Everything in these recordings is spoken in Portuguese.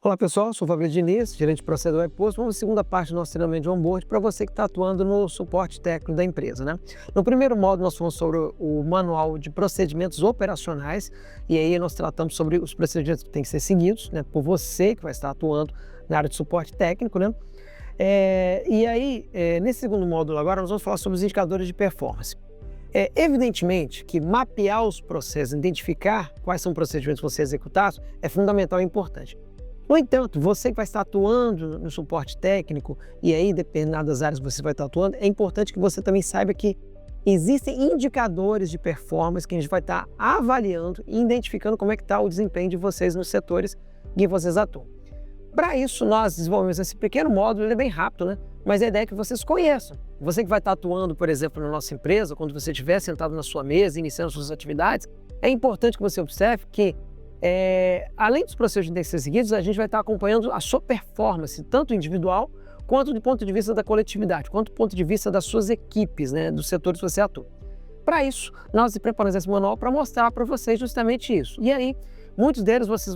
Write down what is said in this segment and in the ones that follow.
Olá pessoal, sou o Fabrício Diniz, gerente de processo do WebPost. Vamos à segunda parte do nosso treinamento de onboard para você que está atuando no suporte técnico da empresa, né? No primeiro módulo nós falamos sobre o manual de procedimentos operacionais e aí nós tratamos sobre os procedimentos que têm que ser seguidos, né? Por você que vai estar atuando na área de suporte técnico, né? Nesse segundo módulo agora nós vamos falar sobre os indicadores de performance. Evidentemente que mapear os processos, identificar quais são os procedimentos que vão ser executados é fundamental e importante. No entanto, você que vai estar atuando no suporte técnico e aí, em determinadas áreas que você vai estar atuando, é importante que você também saiba que existem indicadores de performance que a gente vai estar avaliando e identificando como é que está o desempenho de vocês nos setores que vocês atuam. Para isso, nós desenvolvemos esse pequeno módulo, ele é bem rápido, né? Mas a ideia é que vocês conheçam. Você que vai estar atuando, por exemplo, na nossa empresa, quando você estiver sentado na sua mesa, iniciando suas atividades, é importante que você observe que além dos procedimentos seguidos, a gente vai estar acompanhando a sua performance, tanto individual, quanto do ponto de vista da coletividade, quanto do ponto de vista das suas equipes, né, dos setores que você atua. Para isso, nós preparamos esse manual para mostrar para vocês justamente isso. E aí, muitos deles vocês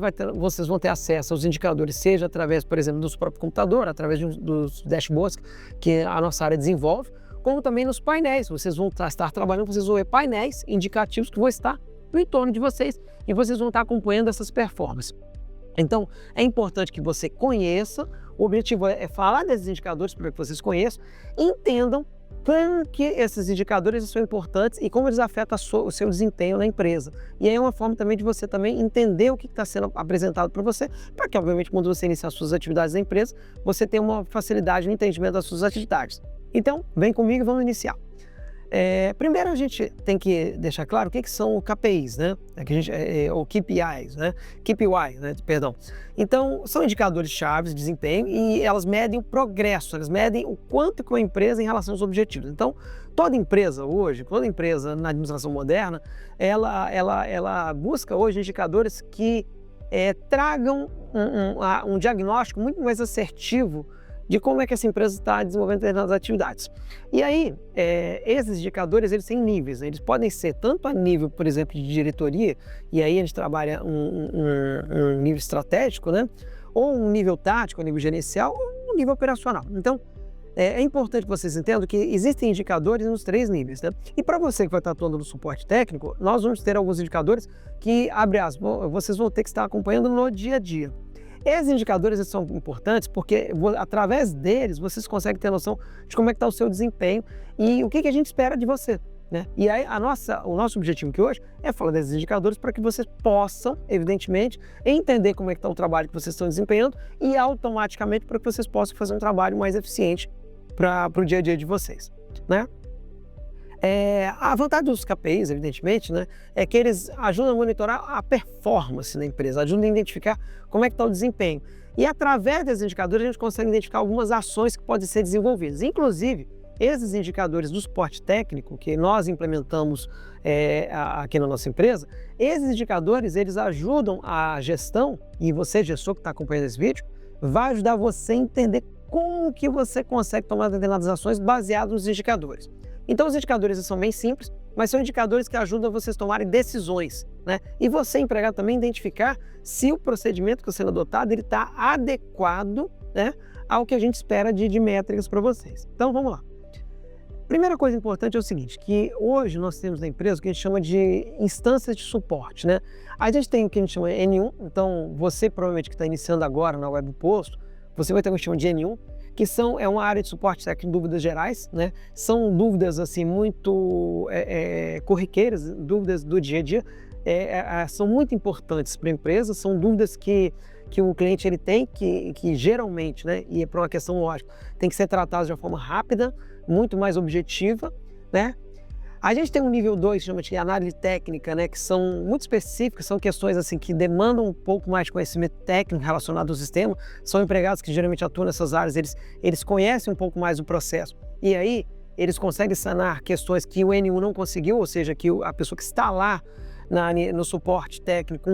vão ter acesso aos indicadores, seja através, por exemplo, do próprio computador, através dos dashboards que a nossa área desenvolve, como também nos painéis. Vocês vão estar trabalhando, vocês vão ver painéis indicativos que vão estar no entorno de vocês e vocês vão estar acompanhando essas performances. Então, é importante que você conheça, o objetivo é falar desses indicadores para que vocês conheçam e entendam como que esses indicadores são importantes e como eles afetam o seu desempenho na empresa. E aí é uma forma também de você também entender o que está sendo apresentado para você, para que, obviamente, quando você iniciar suas atividades na empresa, você tenha uma facilidade no entendimento das suas atividades. Então, vem comigo e vamos iniciar. Primeiro a gente tem que deixar claro o que são KPIs, né? Ou KPIs, né? KPI, né? Perdão. Então, são indicadores chaves de desempenho e elas medem o progresso, elas medem o quanto que uma empresa em relação aos objetivos. Então, toda empresa hoje, toda empresa na administração moderna, ela busca hoje indicadores que tragam um diagnóstico muito mais assertivo de como é que essa empresa está desenvolvendo determinadas atividades. E aí, esses indicadores, eles têm níveis, né? Eles podem ser tanto a nível, por exemplo, de diretoria, e aí a gente trabalha um nível estratégico, né? Ou um nível tático, um nível gerencial, ou um nível operacional. Então, é importante que vocês entendam que existem indicadores nos três níveis, né? E para você que vai estar atuando no suporte técnico, nós vamos ter alguns indicadores que, abre aspas, vocês vão ter que estar acompanhando no dia a dia. Esses indicadores são importantes porque, através deles, vocês conseguem ter noção de como é que está o seu desempenho e o que a gente espera de você, né? E aí, o nosso objetivo aqui hoje é falar desses indicadores para que vocês possam, evidentemente, entender como é que está o trabalho que vocês estão desempenhando e, automaticamente, para que vocês possam fazer um trabalho mais eficiente para o dia a dia de vocês, né? A vantagem dos KPIs, evidentemente, né, é que eles ajudam a monitorar a performance da empresa, ajudam a identificar como é que está o desempenho. E através desses indicadores a gente consegue identificar algumas ações que podem ser desenvolvidas. Inclusive, esses indicadores do suporte técnico que nós implementamos aqui na nossa empresa, esses indicadores eles ajudam a gestão, e você, gestor que está acompanhando esse vídeo, vai ajudar você a entender como que você consegue tomar determinadas ações baseadas nos indicadores. Então, os indicadores são bem simples, mas são indicadores que ajudam vocês a tomarem decisões, né? E você, empregado, também identificar se o procedimento que está sendo adotado está adequado, né, ao que a gente espera de métricas para vocês. Então, vamos lá. Primeira coisa importante é o seguinte, que hoje nós temos na empresa o que a gente chama de instâncias de suporte, né? A gente tem o que a gente chama de N1, então você provavelmente que está iniciando agora na WebPost, você vai ter o que a gente chama de N1, que é uma área de suporte técnico em dúvidas gerais, né? São dúvidas assim muito corriqueiras, dúvidas do dia a dia, são muito importantes para a empresa, são dúvidas que o cliente ele tem, que geralmente, né, e é por uma questão lógica, tem que ser tratadas de uma forma rápida, muito mais objetiva, né? A gente tem um nível 2, que chama de análise técnica, né, que são muito específicas, são questões assim, que demandam um pouco mais de conhecimento técnico relacionado ao sistema, são empregados que geralmente atuam nessas áreas, eles conhecem um pouco mais o processo, e aí eles conseguem sanar questões que o N1 não conseguiu, ou seja, que a pessoa que está lá no suporte técnico,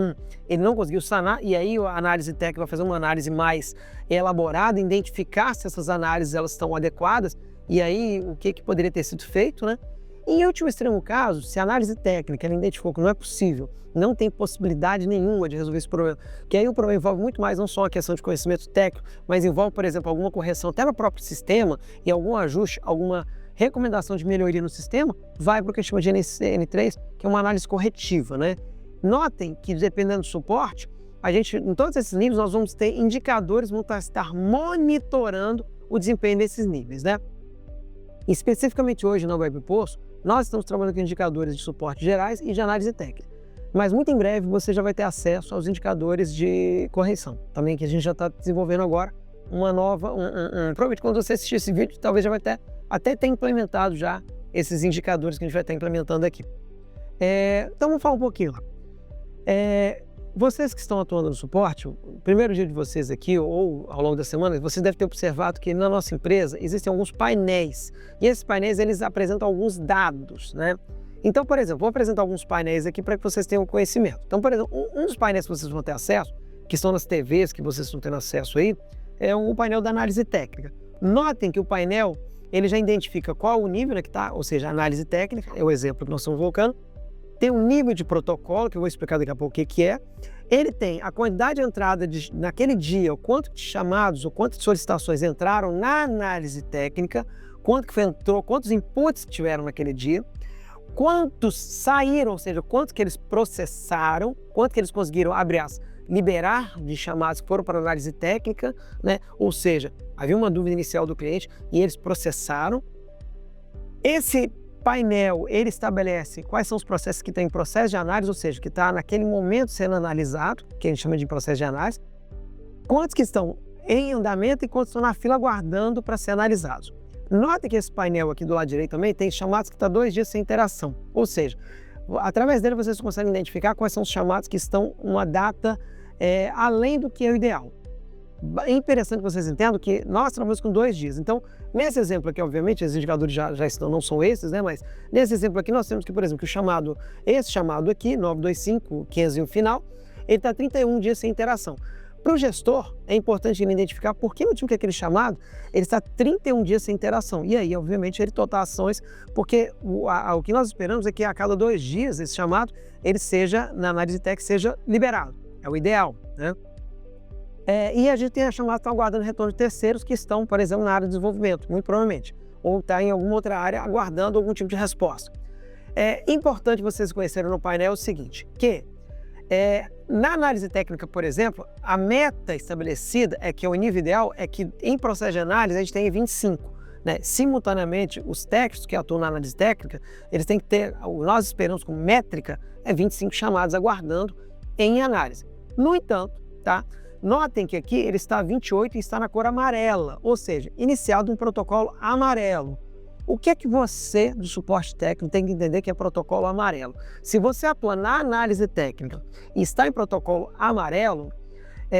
ele não conseguiu sanar, e aí a análise técnica vai fazer uma análise mais elaborada, identificar se essas análises elas estão adequadas, e aí o que poderia ter sido feito, né? Em último extremo caso, se a análise técnica ela identificou que não é possível, não tem possibilidade nenhuma de resolver esse problema, que aí o problema envolve muito mais não só a questão de conhecimento técnico, mas envolve, por exemplo, alguma correção até no próprio sistema e algum ajuste, alguma recomendação de melhoria no sistema, vai para o que a gente chama de NC-N3, que é uma análise corretiva, né? Notem que, dependendo do suporte, a gente, em todos esses níveis, nós vamos ter indicadores, vamos estar monitorando o desempenho desses níveis, né? Especificamente hoje na WebPost, nós estamos trabalhando com indicadores de suporte gerais e de análise técnica. Mas muito em breve você já vai ter acesso aos indicadores de correção, também que a gente já está desenvolvendo agora uma nova, provavelmente quando você assistir esse vídeo, talvez já vai até ter implementado já esses indicadores que a gente vai estar implementando aqui. Então vamos falar um pouquinho lá. Vocês que estão atuando no suporte, o primeiro dia de vocês aqui ou ao longo da semana, vocês devem ter observado que na nossa empresa existem alguns painéis e esses painéis eles apresentam alguns dados, né? Então, por exemplo, vou apresentar alguns painéis aqui para que vocês tenham conhecimento. Então, por exemplo, um dos painéis que vocês vão ter acesso, que estão nas TVs que vocês estão tendo acesso aí, é o painel da análise técnica. Notem que o painel ele já identifica qual o nível, né, que está, ou seja, a análise técnica, é o exemplo que nós estamos colocando. Tem um nível de protocolo, que eu vou explicar daqui a pouco o que é. Ele tem a quantidade de entrada naquele dia, o quanto de chamados, ou quantas solicitações entraram na análise técnica, quanto que entrou, quantos inputs que tiveram naquele dia, quantos saíram, ou seja, quanto que eles processaram, quanto que eles conseguiram, liberar de chamados que foram para análise técnica, né? Ou seja, havia uma dúvida inicial do cliente e eles processaram. Esse painel, ele estabelece quais são os processos que estão em processo de análise, ou seja, que está naquele momento sendo analisado, que a gente chama de processo de análise, quantos que estão em andamento e quantos estão na fila aguardando para ser analisados. Note que esse painel aqui do lado direito também tem chamados que estão 2 dias sem interação, ou seja, através dele vocês conseguem identificar quais são os chamados que estão uma data além do que é o ideal. É interessante que vocês entendam que nós trabalhamos com 2 dias. Então, nesse exemplo aqui, obviamente, os indicadores já estão, não são esses, né? Mas nesse exemplo aqui nós temos que, por exemplo, que esse chamado aqui, 925-501 final, ele está 31 dias sem interação. Para o gestor, é importante ele identificar por que motivo que aquele chamado ele está 31 dias sem interação. E aí, obviamente, ele total ações, porque o que nós esperamos é que a cada 2 dias esse chamado, ele seja, na análise técnica, seja liberado. É o ideal, né? E a gente tem a chamada que estão aguardando retorno de terceiros que estão, por exemplo, na área de desenvolvimento, muito provavelmente, ou está em alguma outra área aguardando algum tipo de resposta. É importante vocês conhecerem no painel o seguinte, que na análise técnica, por exemplo, a meta estabelecida é que o nível ideal é que em processo de análise a gente tenha 25. Né? Simultaneamente, os técnicos que atuam na análise técnica, eles têm que ter, nós esperamos como métrica, 25 chamados aguardando em análise. No entanto, tá? Notem que aqui ele está 28 e está na cor amarela, ou seja, iniciado um protocolo amarelo. O que é que você, do suporte técnico, tem que entender que é protocolo amarelo? Se você atua na análise técnica e está em protocolo amarelo,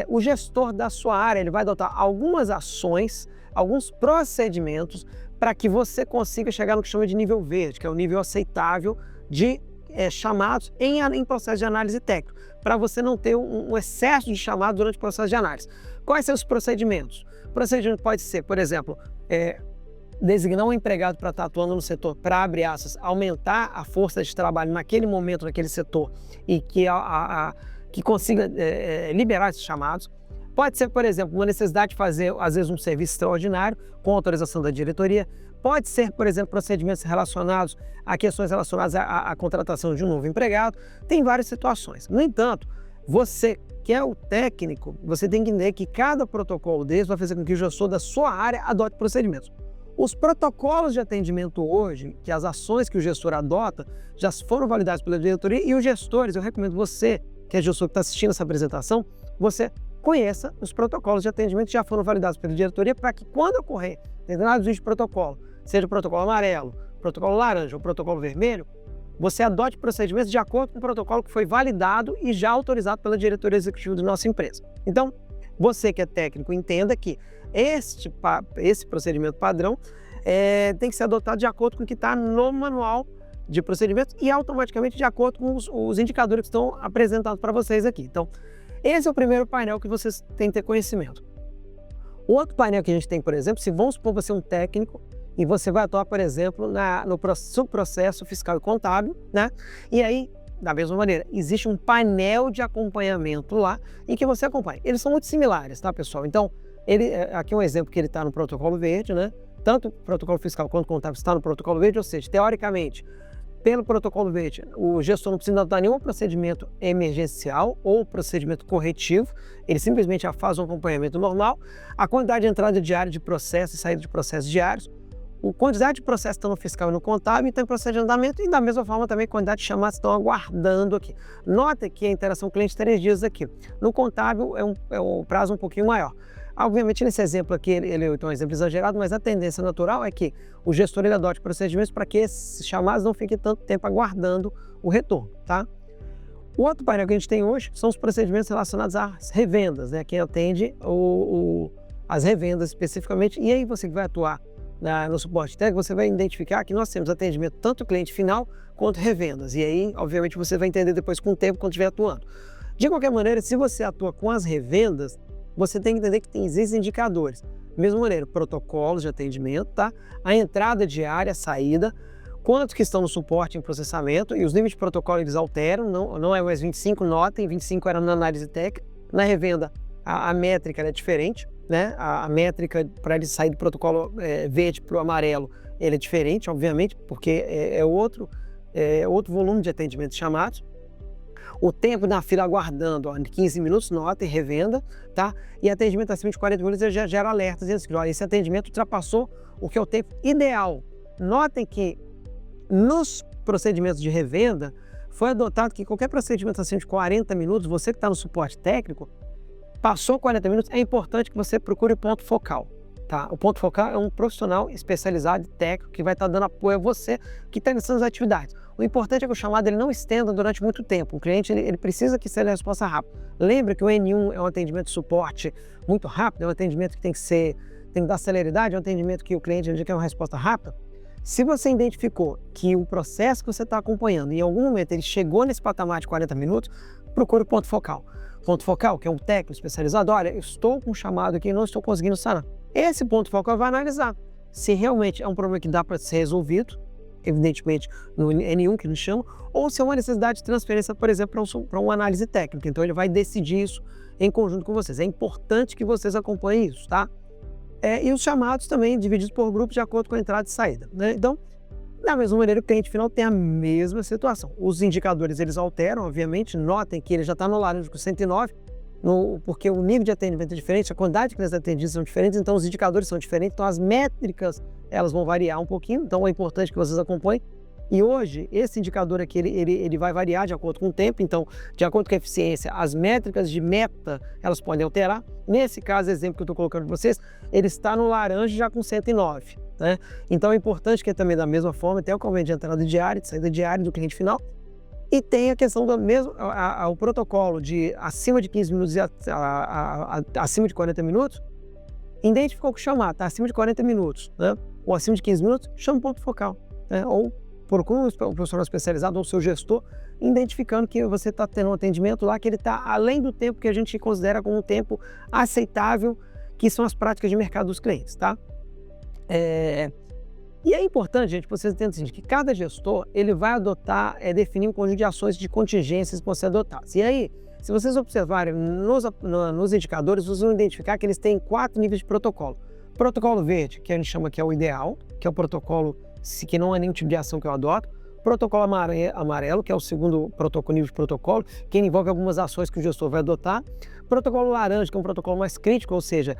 o gestor da sua área ele vai adotar algumas ações, alguns procedimentos para que você consiga chegar no que chama de nível verde, que é o nível aceitável de chamados em processo de análise técnica, para você não ter um excesso de chamados durante o processo de análise. Quais são os procedimentos? O procedimento pode ser, por exemplo, designar um empregado para estar atuando no setor para, abre aspas, aumentar a força de trabalho naquele momento, naquele setor, e que consiga liberar esses chamados. Pode ser, por exemplo, uma necessidade de fazer, às vezes, um serviço extraordinário com autorização da diretoria. Pode ser, por exemplo, procedimentos relacionados a questões relacionadas à contratação de um novo empregado. Tem várias situações. No entanto, você que é o técnico, você tem que entender que cada protocolo desse vai fazer com que o gestor da sua área adote procedimentos. Os protocolos de atendimento hoje, que as ações que o gestor adota, já foram validadas pela diretoria e os gestores, eu recomendo você, que é gestor que está assistindo essa apresentação, você conheça os protocolos de atendimento que já foram validados pela diretoria para que quando ocorrer determinados vídeos de protocolo, seja o protocolo amarelo, protocolo laranja ou protocolo vermelho, você adote procedimentos de acordo com o protocolo que foi validado e já autorizado pela diretoria executiva da nossa empresa. Então, você que é técnico, entenda que esse procedimento padrão tem que ser adotado de acordo com o que está no manual de procedimentos e automaticamente de acordo com os indicadores que estão apresentados para vocês aqui. Então, esse é o primeiro painel que vocês têm que ter conhecimento. O outro painel que a gente tem, por exemplo, se vamos supor você um técnico e você vai atuar, por exemplo, no subprocesso fiscal e contábil, né? E aí, da mesma maneira, existe um painel de acompanhamento lá em que você acompanha. Eles são muito similares, tá, pessoal? Então, aqui é um exemplo que ele está no protocolo verde, né? Tanto o protocolo fiscal quanto o contábil está no protocolo verde, ou seja, teoricamente, pelo protocolo verde, o gestor não precisa adotar nenhum procedimento emergencial ou procedimento corretivo, ele simplesmente faz um acompanhamento normal. A quantidade de entrada diária de processos e saída de processos diários, a quantidade de processos estão no fiscal e no contábil, então em processo de andamento, e da mesma forma também a quantidade de chamadas estão aguardando aqui. Nota que a interação cliente 3 dias aqui. No contábil é um prazo um pouquinho maior. Obviamente, nesse exemplo aqui, ele é um exemplo exagerado, mas a tendência natural é que o gestor ele adote procedimentos para que esses chamados não fiquem tanto tempo aguardando o retorno, tá? O outro painel que a gente tem hoje são os procedimentos relacionados às revendas, né? Quem atende as revendas especificamente, e aí você que vai atuar no suporte técnico, você vai identificar que nós temos atendimento tanto cliente final quanto revendas, e aí, obviamente, você vai entender depois com o tempo quando estiver atuando. De qualquer maneira, se você atua com as revendas, você tem que entender que existem indicadores. Da mesma maneira, protocolos de atendimento, tá? A entrada diária, a saída, quantos que estão no suporte em processamento, e os níveis de protocolo eles alteram, não é mais 25, notem, 25 era na análise técnica. Na revenda, a métrica é diferente, né? A métrica para ele sair do protocolo verde para o amarelo, ele é diferente, obviamente, porque é outro volume de atendimento de chamados. O tempo na fila aguardando, 15 minutos, nota e revenda, tá? E atendimento acima de 40 minutos já gera alertas, dizendo que esse atendimento ultrapassou o que é o tempo ideal. Notem que nos procedimentos de revenda, foi adotado que qualquer procedimento acima de 40 minutos, você que está no suporte técnico, passou 40 minutos, é importante que você procure o ponto focal. Tá? O ponto focal é um profissional especializado, técnico, que vai estar dando apoio a você que está nessas atividades. O importante é que o chamado ele não estenda durante muito tempo. O cliente ele precisa que seja a resposta rápida. Lembra que o N1 é um atendimento de suporte muito rápido, é um atendimento que tem que dar celeridade, é um atendimento que o cliente indica uma resposta rápida. Se você identificou que o processo que você está acompanhando, em algum momento ele chegou nesse patamar de 40 minutos, procure o ponto focal. Ponto focal, que é um técnico especializado, olha, eu estou com um chamado aqui e não estou conseguindo sanar. Esse ponto focal vai analisar se realmente é um problema que dá para ser resolvido, evidentemente no N1 que nos chama, ou se é uma necessidade de transferência, por exemplo, para uma análise técnica. Então ele vai decidir isso em conjunto com vocês. É importante que vocês acompanhem isso, tá? E os chamados também divididos por grupos de acordo com a entrada e saída, né? Então, da mesma maneira, o cliente final tem a mesma situação. Os indicadores eles alteram, obviamente, notem que ele já está no laranja com 109, porque o nível de atendimento é diferente, a quantidade de clientes atendidos são diferentes, então os indicadores são diferentes, então as métricas elas vão variar um pouquinho, então é importante que vocês acompanhem. E hoje, esse indicador aqui, ele vai variar de acordo com o tempo, então, de acordo com a eficiência, as métricas de meta, elas podem alterar. Nesse caso, exemplo que eu estou colocando para vocês, ele está no laranja já com 109, né? Então é importante que também, da mesma forma, tenha o convênio de entrada diária, de saída diária do cliente final, e tem a questão do mesmo, o protocolo de acima de 15 minutos e acima de 40 minutos, identificou o que chamar, tá? Acima de 40 minutos, né? Ou acima de 15 minutos, chama o ponto focal, né? Ou procura um profissional especializado ou o seu gestor, identificando que você está tendo um atendimento lá que ele está além do tempo que a gente considera como um tempo aceitável, que são as práticas de mercado dos clientes, tá? E é importante, gente, que vocês entendam o seguinte, que cada gestor ele vai adotar, definir um conjunto de ações de contingências que vão ser adotadas. E aí, se vocês observarem nos indicadores, vocês vão identificar que eles têm 4 níveis de protocolo. Protocolo verde, que a gente chama que é o ideal, que é o protocolo que não é nenhum tipo de ação que eu adoto. Protocolo amarelo, que é o segundo nível de protocolo, que envolve algumas ações que o gestor vai adotar. Protocolo laranja, que é um protocolo mais crítico, ou seja,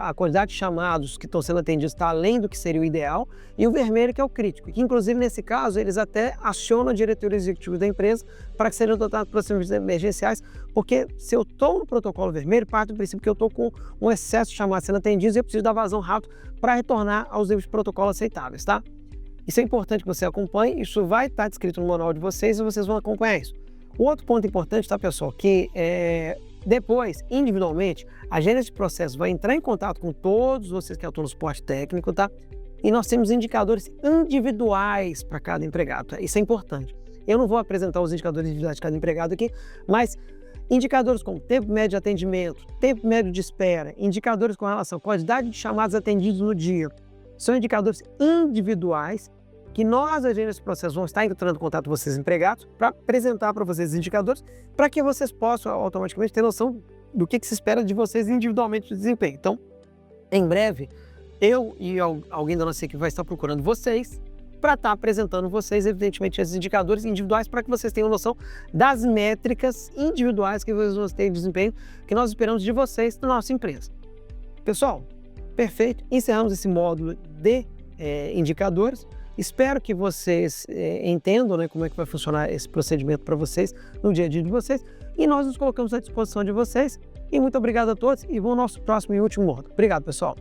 a quantidade de chamados que estão sendo atendidos está além do que seria o ideal. E o vermelho, que é o crítico, que inclusive nesse caso eles até acionam a diretoria executiva da empresa para que sejam adotados procedimentos emergenciais, porque se eu estou no protocolo vermelho, parte do princípio que eu estou com um excesso de chamados sendo atendidos e eu preciso dar vazão rápido para retornar aos níveis de protocolo aceitáveis, tá? Isso é importante que você acompanhe, isso vai estar descrito no manual de vocês e vocês vão acompanhar isso. O outro ponto importante, tá, pessoal, que depois, individualmente, a gerência de processo vai entrar em contato com todos vocês que atuam no suporte técnico, tá? E nós temos indicadores individuais para cada empregado, tá? Isso é importante. Eu não vou apresentar os indicadores individuais de cada empregado aqui, mas indicadores como tempo médio de atendimento, tempo médio de espera, indicadores com relação à quantidade de chamados atendidos no dia, são indicadores individuais que nós, agentes desse processo, vamos estar entrando em contato com vocês empregados para apresentar para vocês os indicadores para que vocês possam automaticamente ter noção do que se espera de vocês individualmente de desempenho. Então, em breve, eu e alguém da nossa equipe vai estar procurando vocês para estar apresentando vocês, evidentemente, esses indicadores individuais para que vocês tenham noção das métricas individuais que vocês vão ter de desempenho que nós esperamos de vocês na nossa empresa. Pessoal, perfeito. Encerramos esse módulo de indicadores. Espero que vocês entendam, né, como é que vai funcionar esse procedimento para vocês no dia a dia de vocês. E nós nos colocamos à disposição de vocês. E muito obrigado a todos e vamos ao nosso próximo e último módulo. Obrigado, pessoal.